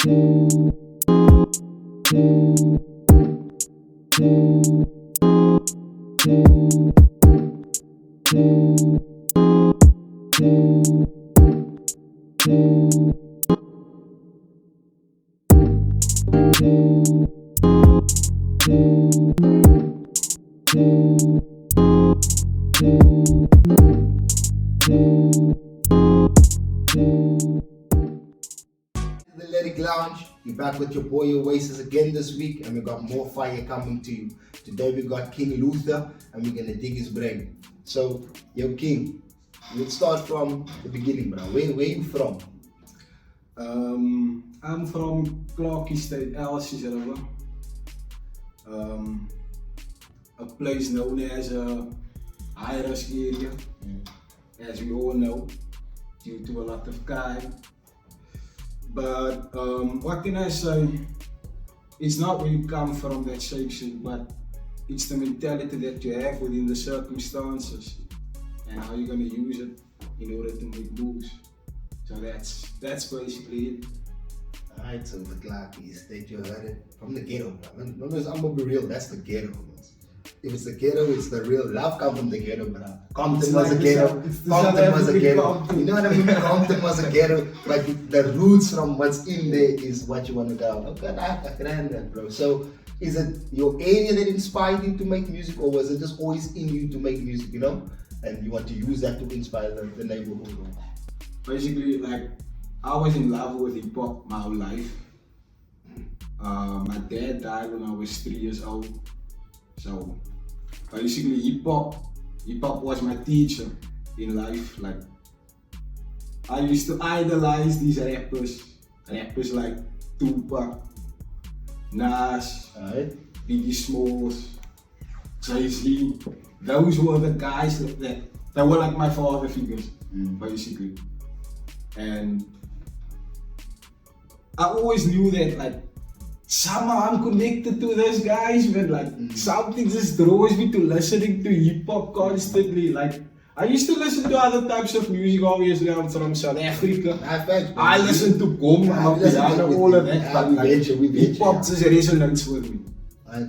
The Lyric Lounge, you're back with your boy Oasis again this week, and we got more fire coming to you. Today we got King Luther, and we're gonna dig his brain. So, yo King, let's start from the beginning, bro. Where you from? I'm from Clarkie State, Elsies, a place known as a high-risk area, as we all know, due to a lot of crime. But what can I say? It's not where you come from that shapes it, but it's the mentality that you have within the circumstances and how you're gonna use it in order to make moves. So that's basically it. Alright, so the Clarkie State, you heard it from the ghetto, bro. I'm gonna be real, that's the ghetto. If it's the ghetto, it's the real love come from the ghetto, bro. Compton was a ghetto. Compton was a ghetto. You know what I mean? Compton was a ghetto, but the roots from what's in there is what you want to go. Okay, I can handle that, bro. So, is it your area that inspired you to make music, or was it just always in you to make music, you know? And you want to use that to inspire the neighborhood? Basically, like, I was in love with hip hop my whole life. My dad died when I was 3 years old. So basically hip hop was my teacher in life. Like, I used to idolize these rappers like Tupac, Nas, Biggie Smalls, Jay-Z. Those were the guys that were like my father figures, basically. And I always knew that, like, somehow I'm connected to those guys, but like something just draws me to listening to hip hop constantly. Like, I used to listen to other types of music. Obviously, I'm from South Africa. I listen to Goma, piano, all of that. But like, hip hop just resonates with me.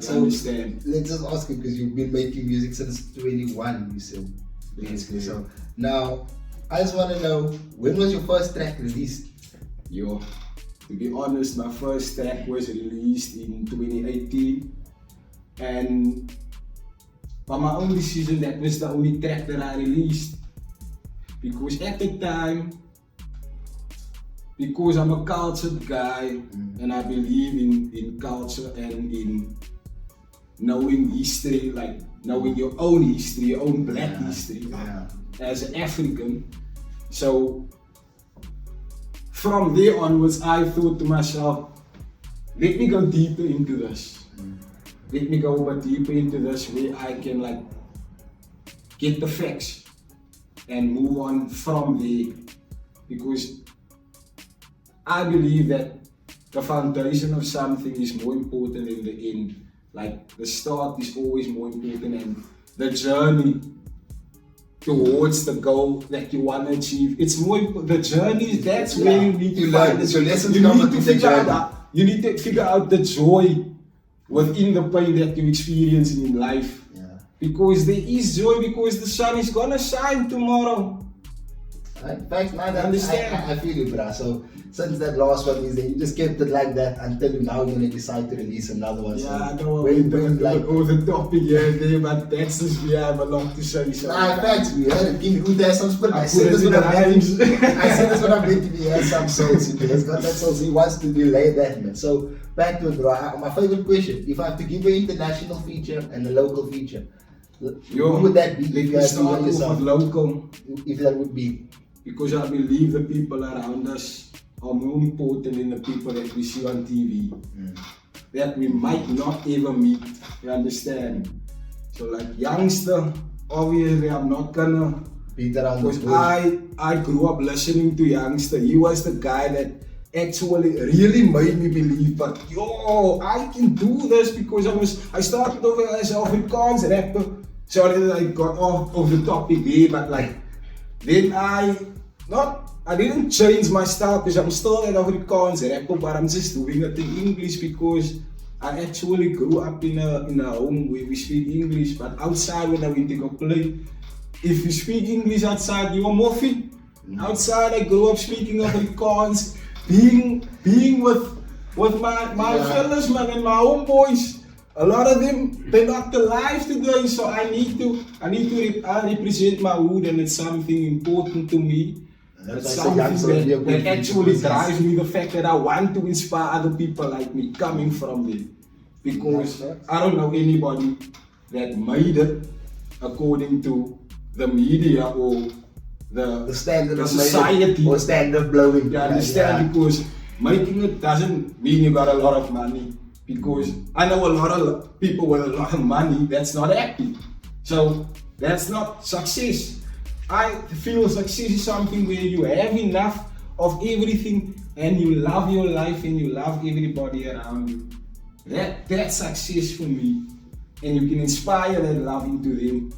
So understand. Let's just ask you, because you've been making music since 21, you said. Basically. So now, I just want to know, when was your first track released? To be honest, my first track was released in 2018, and by my own decision, that was the only track that I released. Because at the time, because I'm a cultured guy, and I believe in culture and in knowing history, like knowing your own history, your own black history, as an African. So from there onwards, I thought to myself, let me go deeper into this. Let me go a bit deeper into this, where I can like get the facts and move on from there. Because I believe that the foundation of something is more important in the end. Like, the start is always more important, and the journey towards the goal that you want to achieve. It's more the journey. That's where you need to find it. You need to figure out the joy within the pain that you experience in life. Because there is joy, because the sun is gonna shine tomorrow. In fact, man, I feel you, bruh. So since that last one is there, you just kept it like that until now you're gonna decide to release another one. Yeah, I know we're doing like over the topic here and there, but that's just, we have a lot to say. So in fact, we had King Luther has some spirit. I said this when I'm meant to be. He has some souls. He has got that souls. He wants to delay that, man. So back to it, bro. My favorite question: if I have to give an international feature and a local feature, who would that be? If you had to give yourself local, if that would be. Because I believe the people around us are more important than the people that we see on TV. That we might not ever meet, you understand? So like youngster, obviously I'm not gonna beat around because I grew up listening to Youngster. He was the guy that actually really made me believe, but yo, I can do this because I started off as an Afrikaans rapper. Sorry that I got off of the topic here, but like then I not I didn't change my style because I'm still an Afrikaans rapper, but I'm just doing it in English because I actually grew up in a home where we speak English, but outside when I went to go play, if you speak English outside, you are more fit. Outside, I grew up speaking Afrikaans, being with my fellas, man, and my homeboys. A lot of them, they're not alive today, so I need to represent my hood, and it's something important to me. It's something that actually drives me, the fact that I want to inspire other people like me coming from there. Because I don't know anybody that made it according to the media or the standard of society or standard blowing. You understand? Because making it doesn't mean you got a lot of money. Because I know a lot of people with a lot of money that's not happy. So that's not success. I feel success is something where you have enough of everything and you love your life and you love everybody around you. That's success for me. And you can inspire that love into them.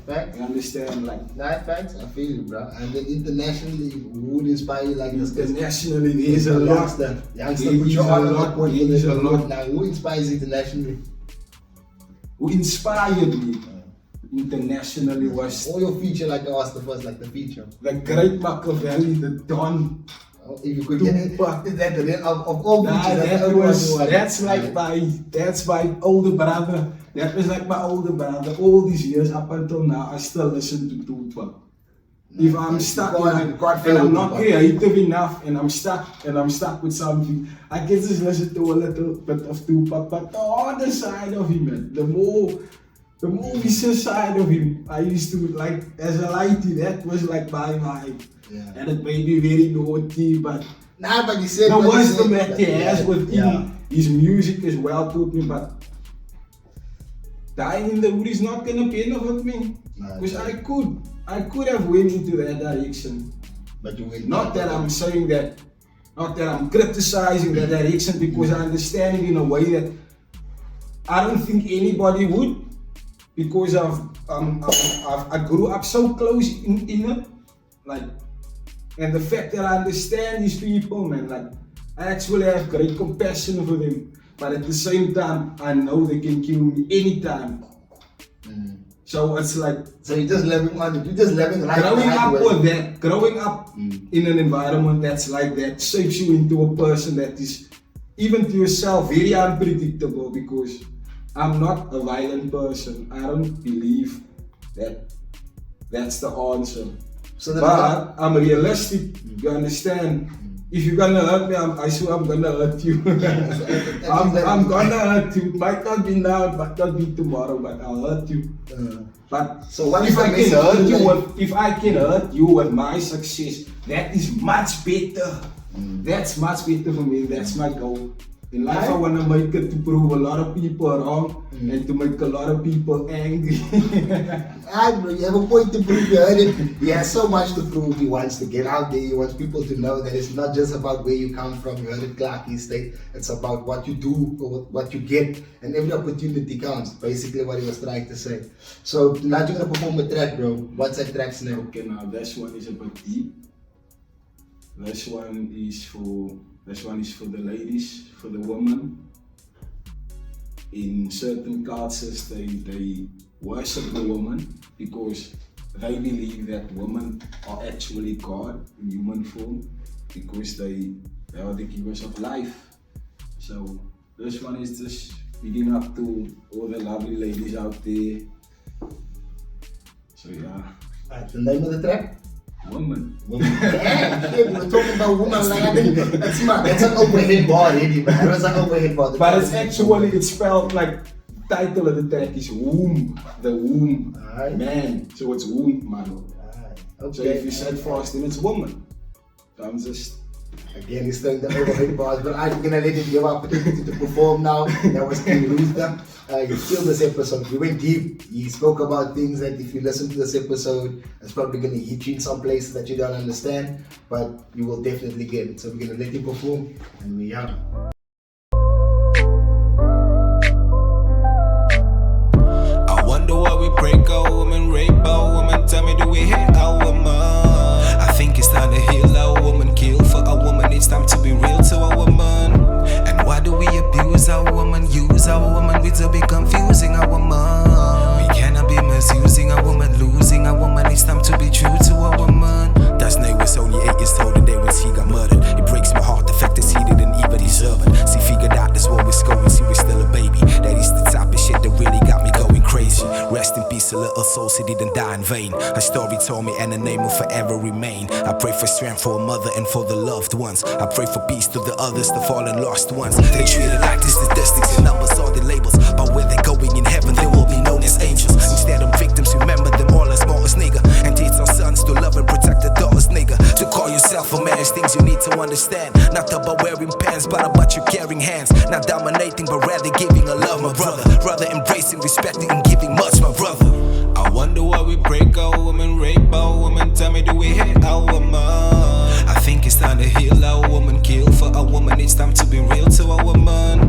Facts. You understand? Like facts, I feel you, bro. And then internationally, who would inspire you like this? Internationally, there's a lot. Youngster, put your heart on that point. There's a lot. Now, who inspires you internationally? Who inspired me internationally was all your feature, like I asked the first, like the feature. The great Machiavelli, the Don. If you could get it, that of all features, that's my older brother. That was like my older brother. All these years up until now, I still listen to Tupac. If I'm stuck and I'm not creative enough and I'm stuck with something, I can just listen to a little bit of Tupac. But the other side of him, man, the more vicious side of him, I used to like as a lighty. That was like my vibe. Yeah. And it made me very naughty, but he said the wisdom that he has within his music as well taught me. But dying in the hood is not gonna benefit me, because I could have went into that direction. But you went. Not that I'm saying that, not that I'm criticizing that direction, because I understand it in a way that I don't think anybody would, because I grew up so close in it, like. And the fact that I understand these people, man, like, I actually have great compassion for them. But at the same time, I know they can kill me anytime. So it's like... So you're just living life. Growing up in an environment that's like that shapes you into a person that is, even to yourself, very unpredictable, because I'm not a violent person. I don't believe that that's the answer. But I'm realistic, you understand? If you're gonna hurt me, I swear I'm gonna hurt you. I'm gonna hurt you. Might not be now, might not be tomorrow, but I'll hurt you. But so what if I can hurt you with my success, that is much better. That's much better for me. That's my goal. In life, I want to make it to prove a lot of people wrong and to make a lot of people angry. Bro, you have a point to prove. You heard it. He has so much to prove. He wants to get out there. He wants people to know that it's not just about where you come from. You heard it, Clark. He said it's about what you do or what you get, and every opportunity counts. Basically, what he was trying to say. So now you're gonna perform a track, bro. What's that track's name? Okay, now this one is a bit deep. This one is for the ladies, for the women. In certain cultures, they worship the woman because they believe that women are actually God in human form, because they are the givers of life. So this one is just bigging up to all the lovely ladies out there. So yeah. The name of the track? Woman. Yeah, shit, we're talking about woman like I think that's an overhead bar already, man. That's an overhead bar. But it's spelled like, title of the track is womb. The womb. Right. Man. So it's womb, man. Right. Okay. So if you said fast, then it's woman. So I'm just... Again, he's throwing the overhead bars, but I'm gonna let him give up opportunity to perform now. That was King Luther. You killed this episode. We went deep. He spoke about things that if you listen to this episode, it's probably gonna hit you in some places that you don't understand, but you will definitely get it. So we're gonna let him perform, and we out. I wonder why we break our woman, rape our woman. Tell me, do we hate our woman? I think it's time to heal our souls who didn't die in vain. Her story told me and her name will forever remain. I pray for strength for a mother and for the loved ones. I pray for peace to the others, the fallen lost ones. They treat it like this, statistics and numbers, all the labels. But where they're going in heaven, they will be known as angels. Instead of victims, remember them all as mortals, nigga. And teach our sons to love and protect the daughters, nigga. To call yourself a man is things you need to understand. Not about wearing pants, but about your caring hands. Not dominating, but rather giving a love, my brother. Rather embracing, respecting, and giving much, my brother. I wonder why we break our woman, rape our woman. Tell me, do we hate our woman? I think it's time to heal our woman, kill for our woman. It's time to be real to our woman.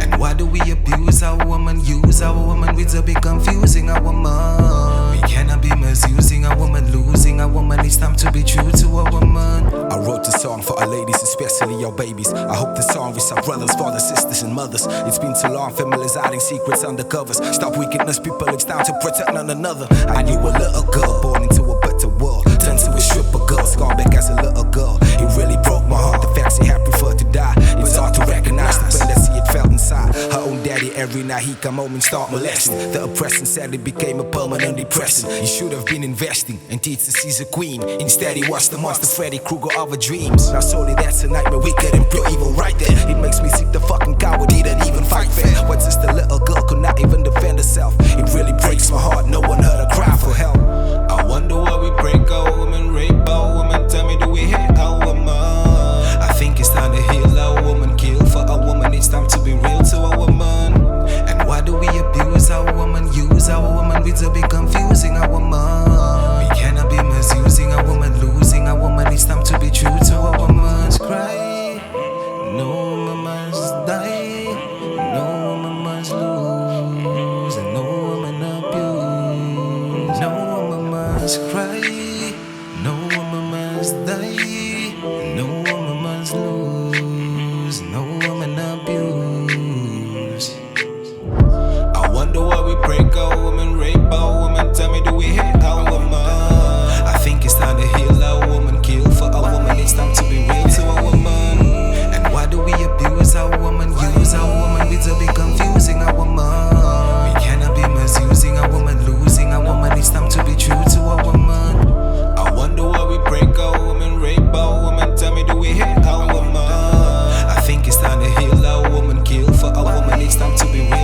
And why do we abuse our woman, use our woman? We'd be confusing our woman. We cannot be misusing our woman, losing our woman. It's time to be true to our woman. I wrote this song for our ladies, especially our babies. I hope the song reaches our brothers, fathers, sisters, and mothers. It's been too long, families hiding secrets under covers. Stop wickedness, people, it's time to protect one another. I knew a little girl born into a better world, turned to a stripper girl, scarred back as a little girl. It really broke my heart, the fact she had preferred to die. It's hard to recognize the pain that she had felt inside. Her own daddy every night he come home and start molesting. The oppression sadly became a permanent depression. He should have been investing and teach that she's a queen. Instead he watched the monster Freddy Krueger of her dreams. Now solely that's a nightmare, wicked and pure evil right there. It makes me sick, the fucking coward didn't even fight fair. What's just a little girl could not even defend herself. It really breaks my heart, no one heard her cry for help. I wonder why we break our woman, rape our woman. Tell me, do we hate our woman? I think it's time to heal our woman, kill for our woman. It's time to be real to our woman. And why do we abuse our woman, use our woman? We'd be confusing our woman. We cannot be misusing our woman, losing our woman. It's time to be true to our woman's cry. No woman must die, no woman must lose, and no woman abuse. No woman must cry, no woman must die, no woman must lose, no woman abuse. I wonder why we break our woman, rape our woman. Tell me, do we hate our woman? I think it's time to heal our woman, kill for our woman. It's time to be real to our woman. And why do we abuse our woman, use our woman? We'd be confusing our woman. We cannot be misusing our woman, losing our woman. It's time to be true to our woman. I wonder why we break our woman, rape our woman. Tell me, do we hate our woman? I think it's time to heal our woman, kill for our woman. It's time to be real